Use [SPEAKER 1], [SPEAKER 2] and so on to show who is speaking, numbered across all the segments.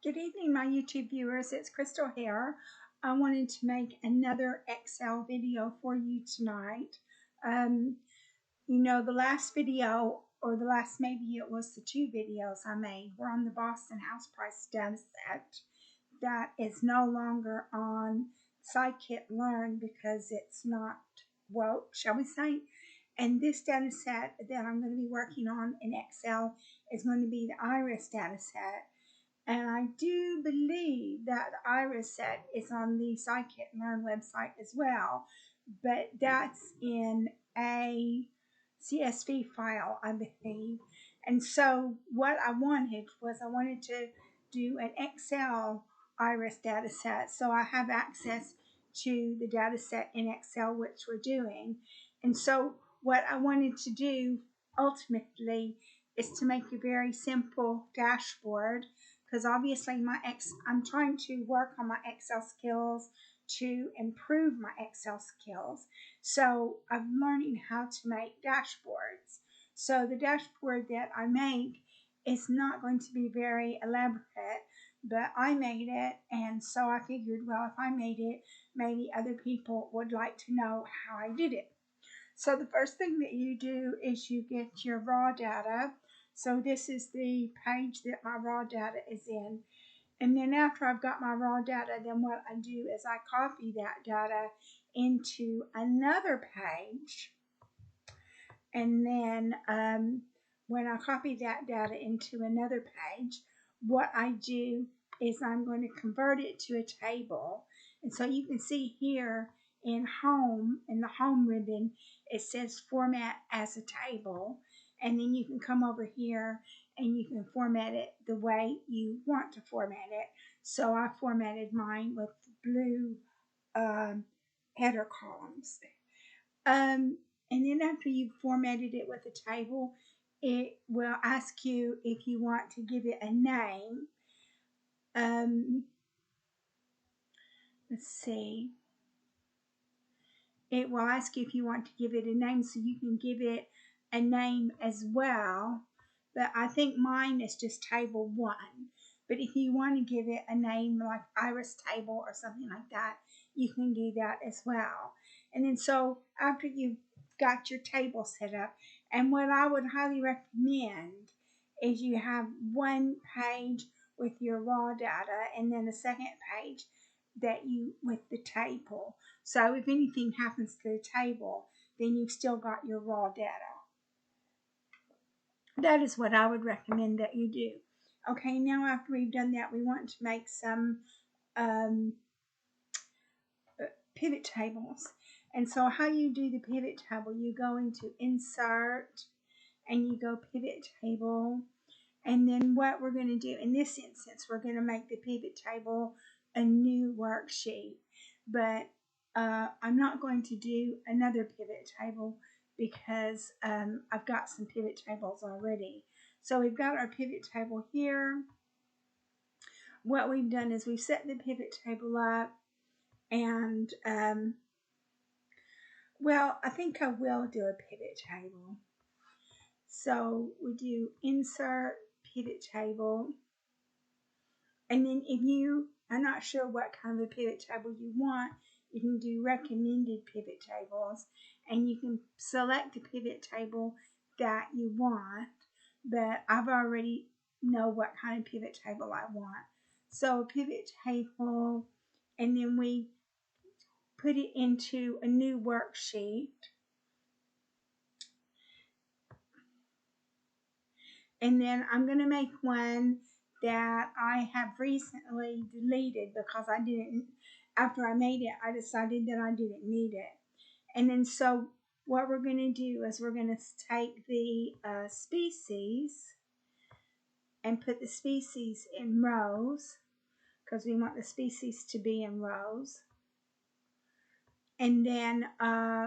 [SPEAKER 1] Good evening, my YouTube viewers. It's Crystal here. I wanted to make another Excel video for you tonight. Um, the last video, or the last, maybe it was the two videos I made, were on the Boston house price data set that is no longer on Scikit-Learn because it's not woke, shall we say. And this data set that I'm going to be working on in Excel is going to be the IRIS data set. And I do believe that the IRIS set is on the Scikit-Learn website as well, but that's in a CSV file, I believe. And so what I wanted to do an Excel IRIS data set, so I have access to the data set in Excel, which we're doing. And so what I wanted to do ultimately is to make a very simple dashboard, because obviously I'm trying to work on my Excel skills to improve my Excel skills. So I'm learning how to make dashboards. So the dashboard that I make is not going to be very elaborate, but I made it, and so I figured, well, if I made it, maybe other people would like to know how I did it. So the first thing that you do is you get your raw data. So this is the page that my raw data is in. And then after I've got my raw data, then what I do is I copy that data into another page. And then when I copy that data into another page, what I do is I'm going to convert it to a table. And so you can see here in home, in the home ribbon, it says format as a table. And then you can come over here and you can format it the way you want to format it. So I formatted mine with blue header columns. And then after you've formatted it with a table, it will ask you if you want to give it a name. Let's see. It will ask you if you want to give it a name, so you can give it a name as well. But I think mine is just table 1. But if you want to give it a name like Iris table or something like that, you can do that as well. And then so after you've got your table set up, and what I would highly recommend is you have one page with your raw data and then a second page that you with the table. So if anything happens to the table, then you've still got your raw data. That is what I would recommend that you do. Okay, now after we've done that, we want to make some pivot tables. And so how you do the pivot table, you go into Insert and you go Pivot Table. And then what we're going to do in this instance, we're going to make the pivot table a new worksheet. But I'm not going to do another pivot table because I've got some pivot tables already. So we've got our pivot table here. What we've done is we've set the pivot table up, and well, I think I will do a pivot table. So we do Insert, Pivot Table, and then if you are not sure what kind of a pivot table you want, you can do recommended pivot tables, and you can select the pivot table that you want, but I've already know what kind of pivot table I want. So a pivot table, and then we put it into a new worksheet. And then I'm going to make one that I have recently deleted because I didn't, after I made it, I decided that I didn't need it. And then so what we're going to do is we're going to take the species and put the species in rows, because we want the species to be in rows. And then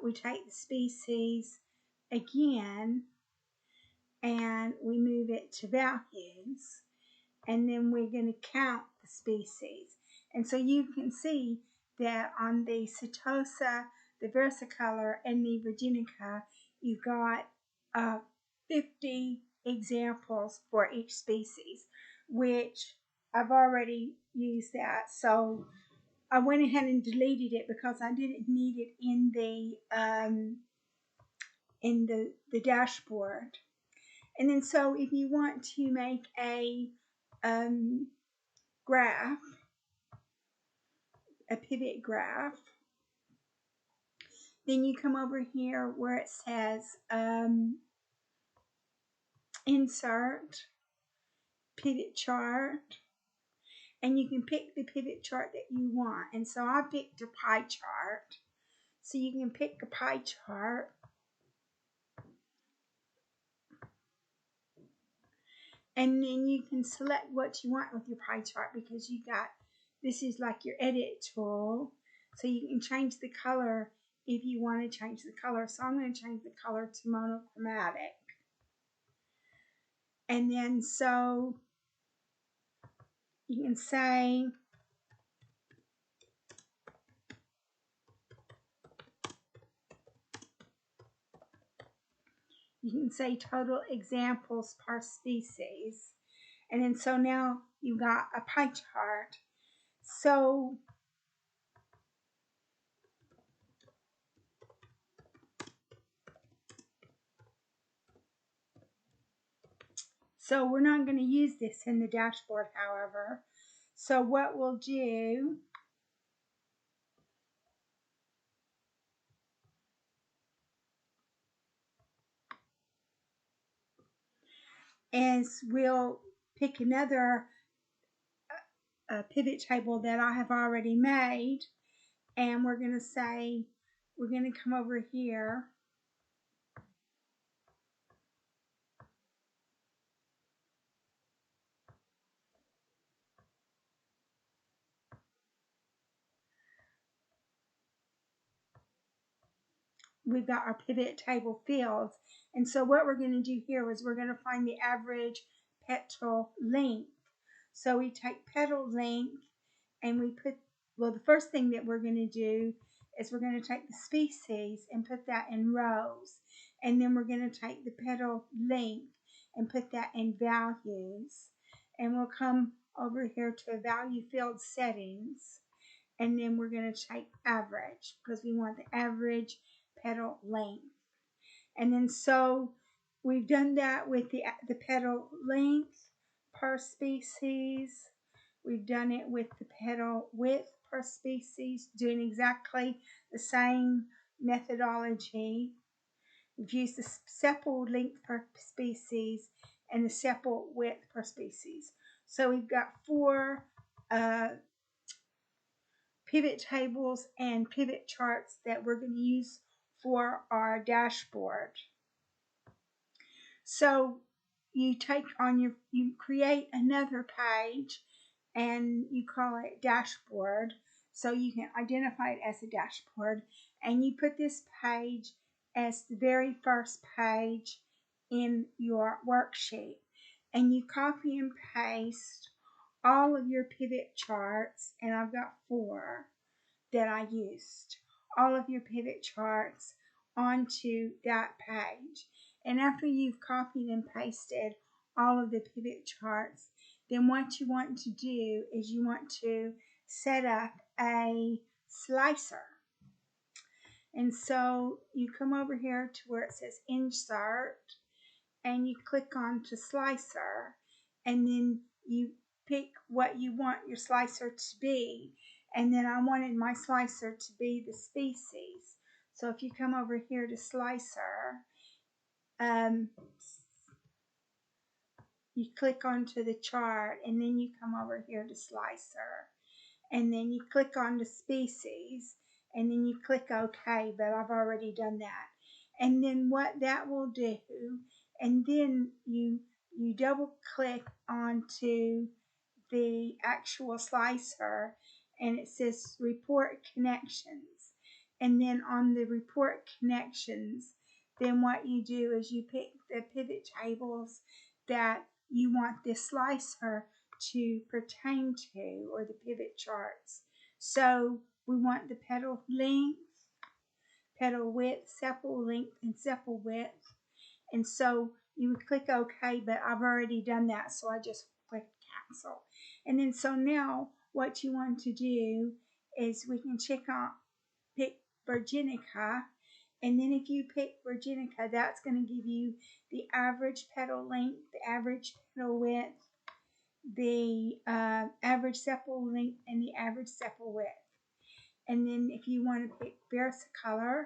[SPEAKER 1] we take the species again and we move it to values, and then we're going to count the species. And so you can see that on the Setosa, the Versicolor, and the Virginica, you've got 50 examples for each species, which I've already used that. So I went ahead and deleted it because I didn't need it in the dashboard. And then so if you want to make a graph, a pivot graph, then you come over here where it says insert pivot chart, and you can pick the pivot chart that you want. And so I picked a pie chart. So you can pick a pie chart, and then you can select what you want with your pie chart, because you got, this is like your edit tool, so you can change the color if you want to change the color. So I'm going to change the color to monochromatic. And then so you can say total examples per species. And then so now you got a pie chart. So we're not going to use this in the dashboard, however. So what we'll do is we'll pick another pivot table that I have already made, and we're going to say, we're going to come over here we've got our pivot table fields. And so what we're going to do here is we're going to find the average petal length. So we take petal length and we put, well, the first thing that we're going to do is we're going to take the species and put that in rows. And then we're going to take the petal length and put that in values. And we'll come over here to value field settings. And then we're going to take average, because we want the average petal length. And then so we've done that with the petal length per species. We've done it with the petal width per species, doing exactly the same methodology. We've used the sepal length per species and the sepal width per species. So we've got 4 pivot tables and pivot charts that we're going to use for our dashboard. So you create another page and you call it dashboard, so you can identify it as a dashboard, and you put this page as the very first page in your worksheet, and you copy and paste all of your pivot charts, and I've got 4 that I used, all of your pivot charts onto that page. And after you've copied and pasted all of the pivot charts, then what you want to do is you want to set up a slicer. And so you come over here to where it says insert, and you click on to slicer, and then you pick what you want your slicer to be. And then I wanted my slicer to be the species. So if you come over here to slicer, you click onto the chart, and then you come over here to slicer, and then you click on the species, and then you click OK, but I've already done that. And then what that will do, and then you double click onto the actual slicer, and it says report connections. And then on the report connections, then what you do is you pick the pivot tables that you want this slicer to pertain to, or the pivot charts. So we want the petal length, petal width, sepal length, and sepal width. And so you would click OK, but I've already done that, so I just click cancel. And then so now what you want to do is we can pick Virginica, and then if you pick Virginica, that's going to give you the average petal length, the average petal width, the average sepal length, and the average sepal width. And then if you want to pick versicolor,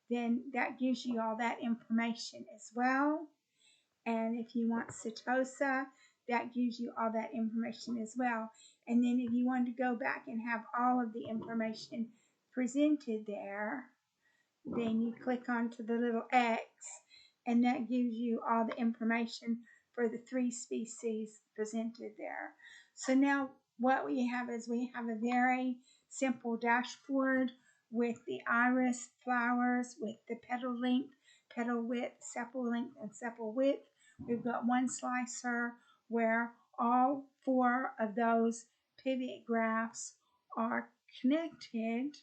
[SPEAKER 1] then that gives you all that information as well. And if you want setosa, that gives you all that information as well. And then if you want to go back and have all of the information presented there, then you click onto the little X, and that gives you all the information for the 3 species presented there. So now what we have is we have a very simple dashboard with the iris flowers, with the petal length, petal width, sepal length, and sepal width. We've got one slicer where all 4 of those pivot graphs are connected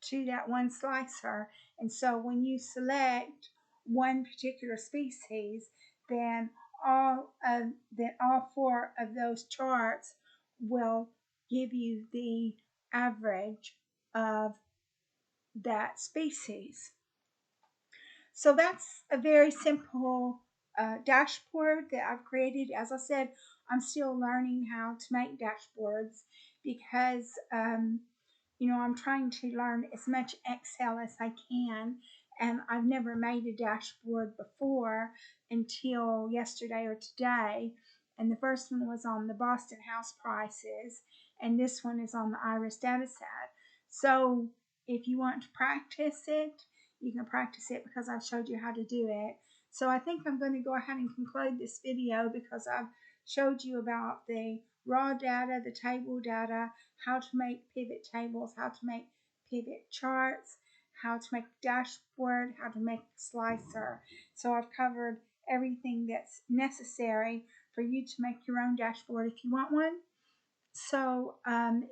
[SPEAKER 1] to that one slicer. And so when you select one particular species, then all 4 of those charts will give you the average of that species. So that's a very simple dashboard that I've created. As I said, I'm still learning how to make dashboards because I'm trying to learn as much Excel as I can, and I've never made a dashboard before until yesterday or today. And the first one was on the Boston house prices, and this one is on the Iris dataset. So if you want to practice it, you can practice it because I've showed you how to do it. So I think I'm going to go ahead and conclude this video because I've showed you about the raw data, the table data, how to make pivot tables, how to make pivot charts, how to make a dashboard, how to make a slicer. So I've covered everything that's necessary for you to make your own dashboard if you want one. So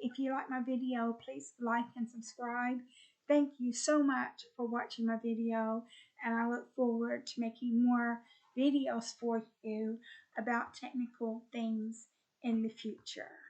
[SPEAKER 1] if you like my video, please like and subscribe. Thank you so much for watching my video, and I look forward to making more videos for you about technical things in the future.